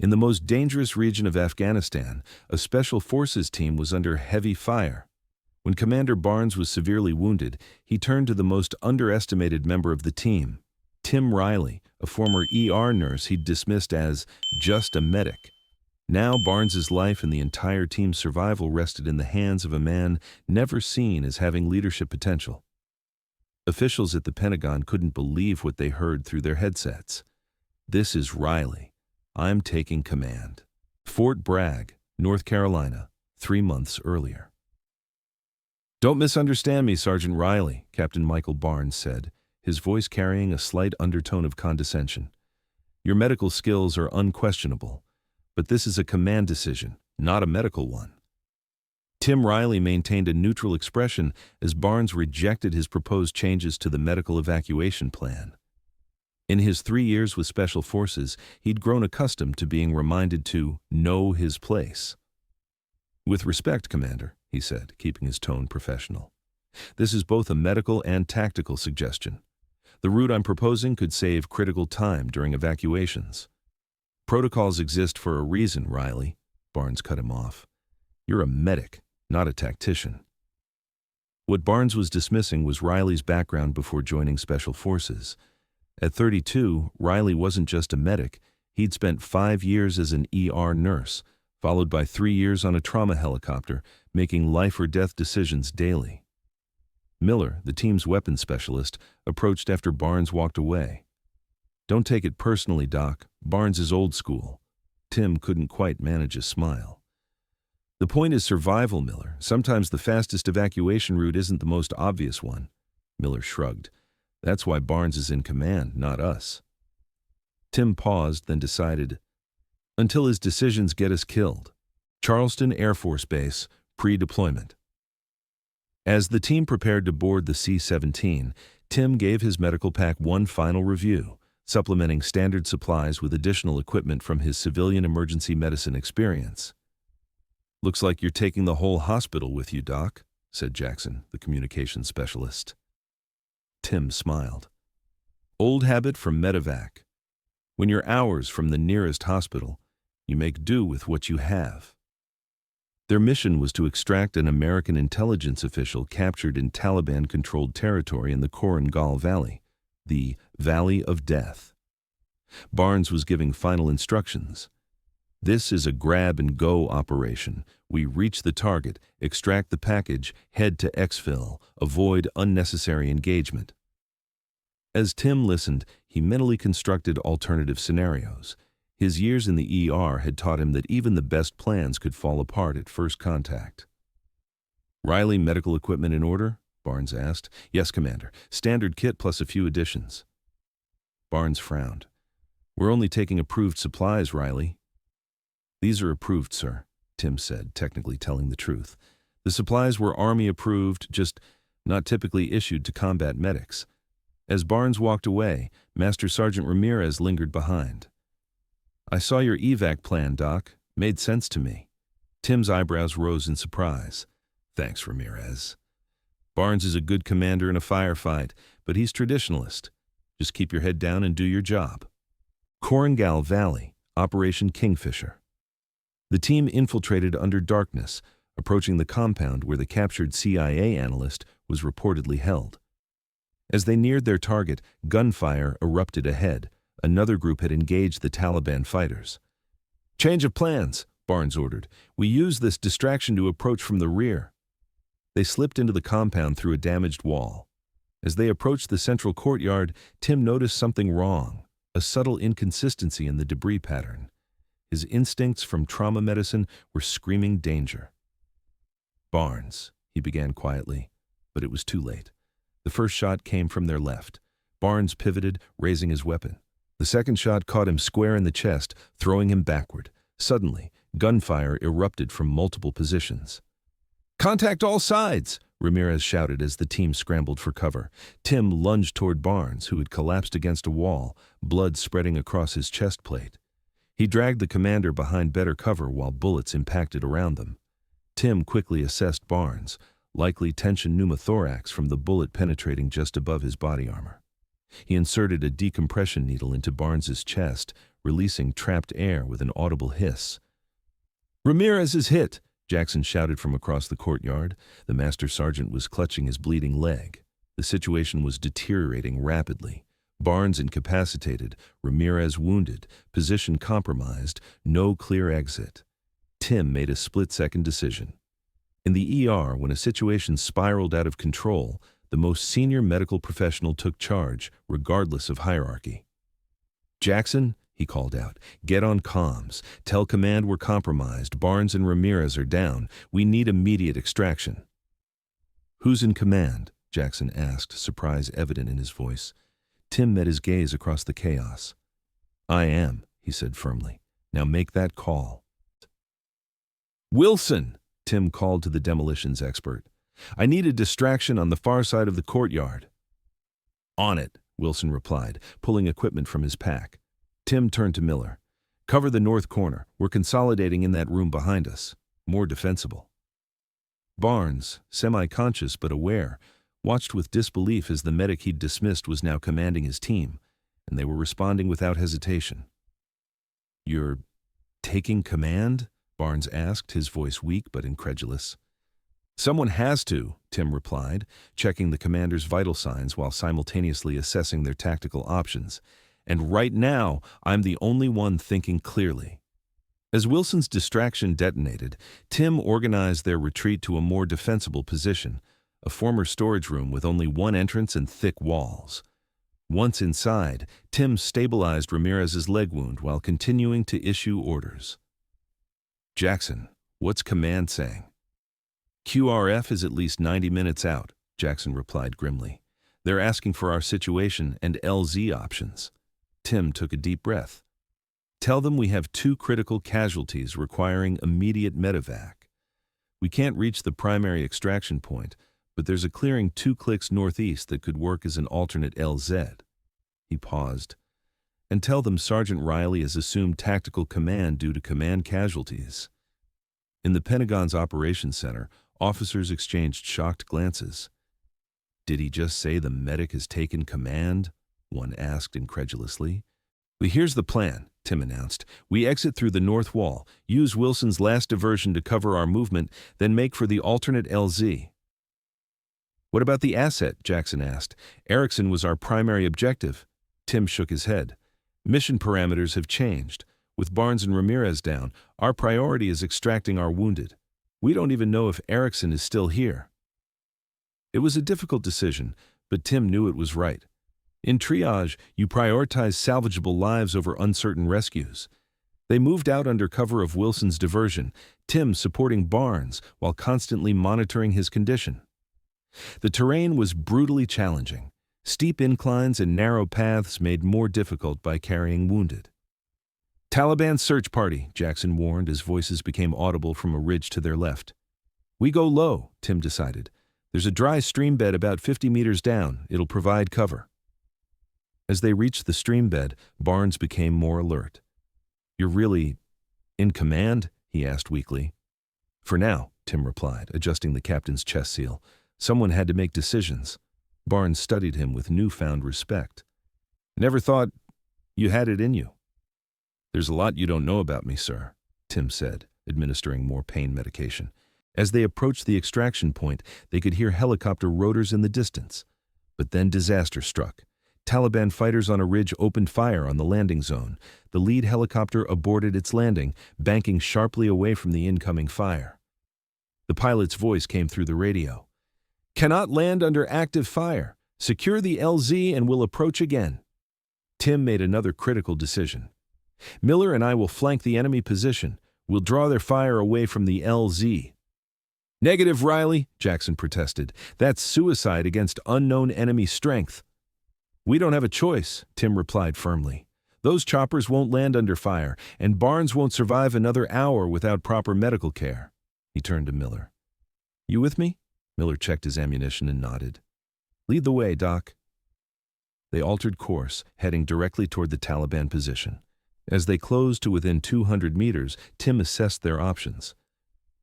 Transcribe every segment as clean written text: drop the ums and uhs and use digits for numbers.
In the most dangerous region of Afghanistan, a special forces team was under heavy fire. When Commander Barnes was severely wounded, he turned to the most underestimated member of the team, Tim Riley, a former ER nurse he'd dismissed as just a medic. Now Barnes's life and the entire team's survival rested in the hands of a man never seen as having leadership potential. Officials at the Pentagon couldn't believe what they heard through their headsets. "This is Riley. I'm taking command." Fort Bragg, North Carolina, 3 months earlier. "Don't misunderstand me, Sergeant Riley," Captain Michael Barnes said, his voice carrying a slight undertone of condescension. "Your medical skills are unquestionable, but this is a command decision, not a medical one." Tim Riley maintained a neutral expression as Barnes rejected his proposed changes to the medical evacuation plan. In his 3 years with Special Forces, he'd grown accustomed to being reminded to know his place. "With respect, Commander," he said, keeping his tone professional. "This is both a medical and tactical suggestion. The route I'm proposing could save critical time during evacuations." "Protocols exist for a reason, Riley," Barnes cut him off. "You're a medic, not a tactician." What Barnes was dismissing was Riley's background before joining Special Forces. At 32, Riley wasn't just a medic. He'd spent 5 years as an ER nurse, followed by 3 years on a trauma helicopter, making life-or-death decisions daily. Miller, the team's weapons specialist, approached after Barnes walked away. "Don't take it personally, Doc. Barnes is old school." Tim couldn't quite manage a smile. "The point is survival, Miller. Sometimes the fastest evacuation route isn't the most obvious one." Miller shrugged. "That's why Barnes is in command, not us." Tim paused, then decided, "Until his decisions get us killed." Charleston Air Force Base, pre-deployment. As the team prepared to board the C-17, Tim gave his medical pack one final review, supplementing standard supplies with additional equipment from his civilian emergency medicine experience. "Looks like you're taking the whole hospital with you, Doc," said Jackson, the communications specialist. Tim smiled. "Old habit from medevac. When you're hours from the nearest hospital, you make do with what you have." Their mission was to extract an American intelligence official captured in Taliban-controlled territory in the Korengal Valley, the Valley of Death. Barnes was giving final instructions. "This is a grab-and-go operation. We reach the target, extract the package, head to exfil, avoid unnecessary engagement." As Tim listened, he mentally constructed alternative scenarios. His years in the ER had taught him that even the best plans could fall apart at first contact. "Riley, medical equipment in order?" Barnes asked. "Yes, Commander. Standard kit plus a few additions." Barnes frowned. "We're only taking approved supplies, Riley." "These are approved, sir," Tim said, technically telling the truth. "The supplies were Army approved, just not typically issued to combat medics." As Barnes walked away, Master Sergeant Ramirez lingered behind. "I saw your evac plan, Doc. Made sense to me." Tim's eyebrows rose in surprise. "Thanks, Ramirez. Barnes is a good commander in a firefight, but he's traditionalist. Just keep your head down and do your job." Korengal Valley, Operation Kingfisher. The team infiltrated under darkness, approaching the compound where the captured CIA analyst was reportedly held. As they neared their target, gunfire erupted ahead. Another group had engaged the Taliban fighters. "Change of plans," Barnes ordered. "We use this distraction to approach from the rear." They slipped into the compound through a damaged wall. As they approached the central courtyard, Tim noticed something wrong, a subtle inconsistency in the debris pattern. His instincts from trauma medicine were screaming danger. "Barnes," he began quietly, but it was too late. The first shot came from their left. Barnes pivoted, raising his weapon. The second shot caught him square in the chest, throwing him backward. Suddenly, gunfire erupted from multiple positions. "Contact all sides!" Ramirez shouted as the team scrambled for cover. Tim lunged toward Barnes, who had collapsed against a wall, blood spreading across his chest plate. He dragged the commander behind better cover while bullets impacted around them. Tim quickly assessed Barnes, likely tension pneumothorax from the bullet penetrating just above his body armor. He inserted a decompression needle into Barnes's chest, releasing trapped air with an audible hiss. "Ramirez is hit!" Jackson shouted from across the courtyard. The master sergeant was clutching his bleeding leg. The situation was deteriorating rapidly. Barnes incapacitated, Ramirez wounded, position compromised, no clear exit. Tim made a split-second decision. In the ER, when a situation spiraled out of control, the most senior medical professional took charge, regardless of hierarchy. "Jackson," he called out, "get on comms. Tell command we're compromised. Barnes and Ramirez are down. We need immediate extraction." "Who's in command?" Jackson asked, surprise evident in his voice. Tim met his gaze across the chaos. "I am," he said firmly. "Now make that call." "Wilson," Tim called to the demolitions expert. "I need a distraction on the far side of the courtyard." "On it," Wilson replied, pulling equipment from his pack. Tim turned to Miller. "Cover the north corner. We're consolidating in that room behind us. More defensible." Barnes, semi-conscious but aware, watched with disbelief as the medic he'd dismissed was now commanding his team, and they were responding without hesitation. "You're taking command?" Barnes asked, his voice weak but incredulous. "Someone has to," Tim replied, checking the commander's vital signs while simultaneously assessing their tactical options. "And right now, I'm the only one thinking clearly." As Wilson's distraction detonated, Tim organized their retreat to a more defensible position, a former storage room with only one entrance and thick walls. Once inside, Tim stabilized Ramirez's leg wound while continuing to issue orders. "Jackson, what's command saying?" "QRF is at least 90 minutes out," Jackson replied grimly. "They're asking for our situation and LZ options." Tim took a deep breath. "Tell them we have 2 critical casualties requiring immediate medevac. We can't reach the primary extraction point, but there's a clearing 2 clicks northeast that could work as an alternate LZ." He paused. "And tell them Sergeant Riley has assumed tactical command due to command casualties." In the Pentagon's operations center, officers exchanged shocked glances. "Did he just say the medic has taken command?" one asked incredulously. "Well, here's the plan," Tim announced. "We exit through the north wall, use Wilson's last diversion to cover our movement, then make for the alternate LZ." "What about the asset?" Jackson asked. "Erickson was our primary objective." Tim shook his head. "Mission parameters have changed. With Barnes and Ramirez down, our priority is extracting our wounded. We don't even know if Erickson is still here." It was a difficult decision, but Tim knew it was right. In triage, you prioritize salvageable lives over uncertain rescues. They moved out under cover of Wilson's diversion, Tim supporting Barnes while constantly monitoring his condition. The terrain was brutally challenging. Steep inclines and narrow paths made more difficult by carrying wounded. "Taliban search party," Jackson warned as voices became audible from a ridge to their left. "We go low," Tim decided. "There's a dry stream bed about 50 meters down. It'll provide cover." As they reached the stream bed, Barnes became more alert. "You're really in command?" he asked weakly. "For now," Tim replied, adjusting the captain's chest seal. "Someone had to make decisions." Barnes studied him with newfound respect. "Never thought you had it in you." "There's a lot you don't know about me, sir," Tim said, administering more pain medication. As they approached the extraction point, they could hear helicopter rotors in the distance. But then disaster struck. Taliban fighters on a ridge opened fire on the landing zone. The lead helicopter aborted its landing, banking sharply away from the incoming fire. The pilot's voice came through the radio. "Cannot land under active fire. Secure the LZ and we'll approach again." Tim made another critical decision. "Miller and I will flank the enemy position. We'll draw their fire away from the LZ." "Negative, Riley," Jackson protested. "That's suicide against unknown enemy strength." "We don't have a choice," Tim replied firmly. "Those choppers won't land under fire, and Barnes won't survive another hour without proper medical care." He turned to Miller. "You with me?" Miller checked his ammunition and nodded. "Lead the way, Doc." They altered course, heading directly toward the Taliban position. As they closed to within 200 meters, Tim assessed their options.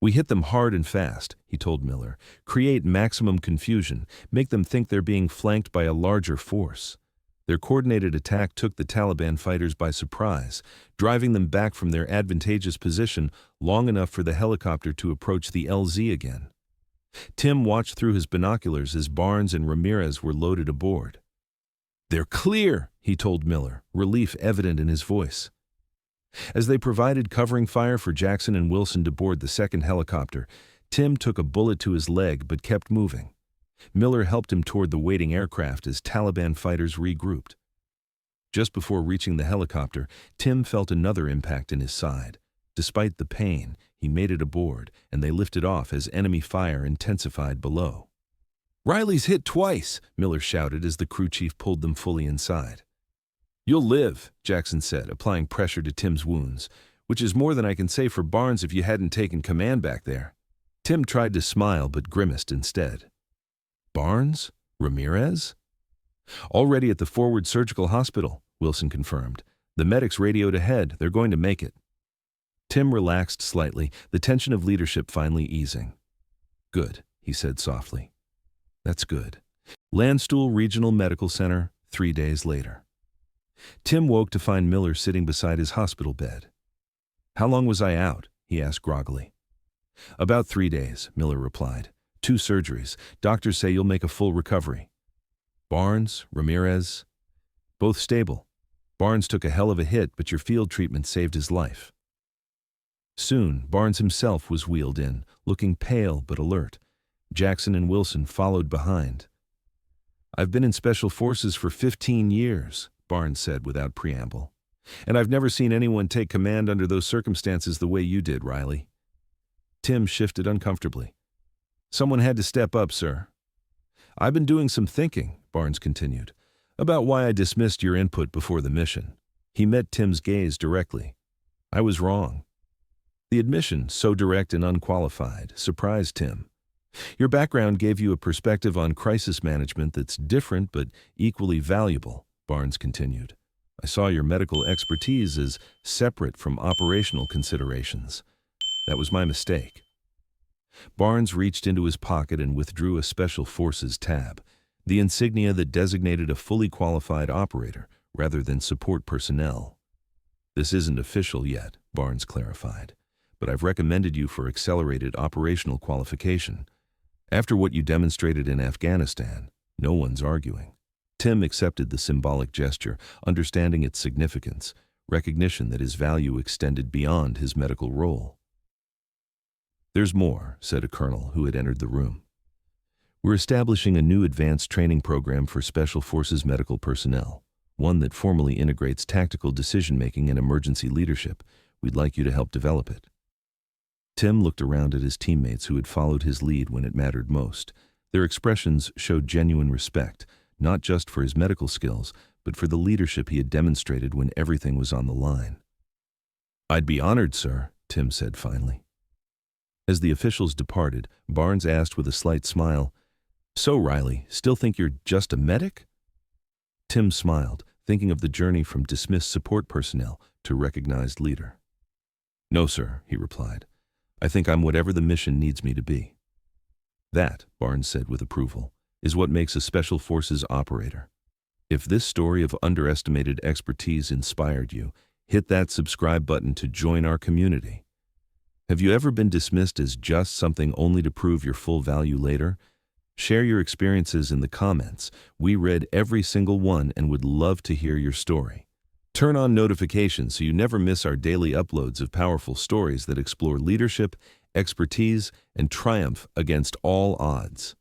"We hit them hard and fast," he told Miller. "Create maximum confusion, make them think they're being flanked by a larger force. Their coordinated attack took the Taliban fighters by surprise, driving them back from their advantageous position long enough for the helicopter to approach the LZ again. Tim watched through his binoculars as Barnes and Ramirez were loaded aboard. "They're clear," he told Miller, relief evident in his voice. As they provided covering fire for Jackson and Wilson to board the second helicopter, Tim took a bullet to his leg but kept moving. Miller helped him toward the waiting aircraft as Taliban fighters regrouped. Just before reaching the helicopter, Tim felt another impact in his side. Despite the pain, he made it aboard, and they lifted off as enemy fire intensified below. "Riley's hit twice," Miller shouted as the crew chief pulled them fully inside. "You'll live," Jackson said, applying pressure to Tim's wounds, "which is more than I can say for Barnes if you hadn't taken command back there." Tim tried to smile but grimaced instead. "Barnes? Ramirez?" "Already at the forward surgical hospital," Wilson confirmed. "The medics radioed ahead. They're going to make it." Tim relaxed slightly, the tension of leadership finally easing. "Good," he said softly. "That's good." Landstuhl Regional Medical Center, 3 days later. Tim woke to find Miller sitting beside his hospital bed. "How long was I out?" he asked groggily. "About 3 days," Miller replied. "2 surgeries. Doctors say you'll make a full recovery." "Barnes, Ramirez?" "Both stable. Barnes took a hell of a hit, but your field treatment saved his life." Soon, Barnes himself was wheeled in, looking pale but alert. Jackson and Wilson followed behind. "I've been in Special Forces for 15 years, Barnes said without preamble. "And I've never seen anyone take command under those circumstances the way you did, Riley." Tim shifted uncomfortably. "Someone had to step up, sir." "I've been doing some thinking," Barnes continued, "about why I dismissed your input before the mission." He met Tim's gaze directly. "I was wrong." The admission, so direct and unqualified, surprised Tim. "Your background gave you a perspective on crisis management that's different but equally valuable," Barnes continued. "I saw your medical expertise as separate from operational considerations. That was my mistake." Barnes reached into his pocket and withdrew a Special Forces tab, the insignia that designated a fully qualified operator rather than support personnel. "This isn't official yet," Barnes clarified, "but I've recommended you for accelerated operational qualification. After what you demonstrated in Afghanistan, no one's arguing." Tim accepted the symbolic gesture, understanding its significance, recognition that his value extended beyond his medical role. "There's more," said a colonel who had entered the room. "We're establishing a new advanced training program for Special Forces medical personnel, one that formally integrates tactical decision-making and emergency leadership. We'd like you to help develop it." Tim looked around at his teammates who had followed his lead when it mattered most. Their expressions showed genuine respect, not just for his medical skills, but for the leadership he had demonstrated when everything was on the line. "I'd be honored, sir," Tim said finally. As the officials departed, Barnes asked with a slight smile, "So, Riley, still think you're just a medic?" Tim smiled, thinking of the journey from dismissed support personnel to recognized leader. "No, sir," he replied. "I think I'm whatever the mission needs me to be." "That," Barnes said with approval, "is what makes a Special Forces operator." If this story of underestimated expertise inspired you, hit that subscribe button to join our community. Have you ever been dismissed as just something only to prove your full value later? Share your experiences in the comments. We read every single one and would love to hear your story. Turn on notifications so you never miss our daily uploads of powerful stories that explore leadership, expertise, and triumph against all odds.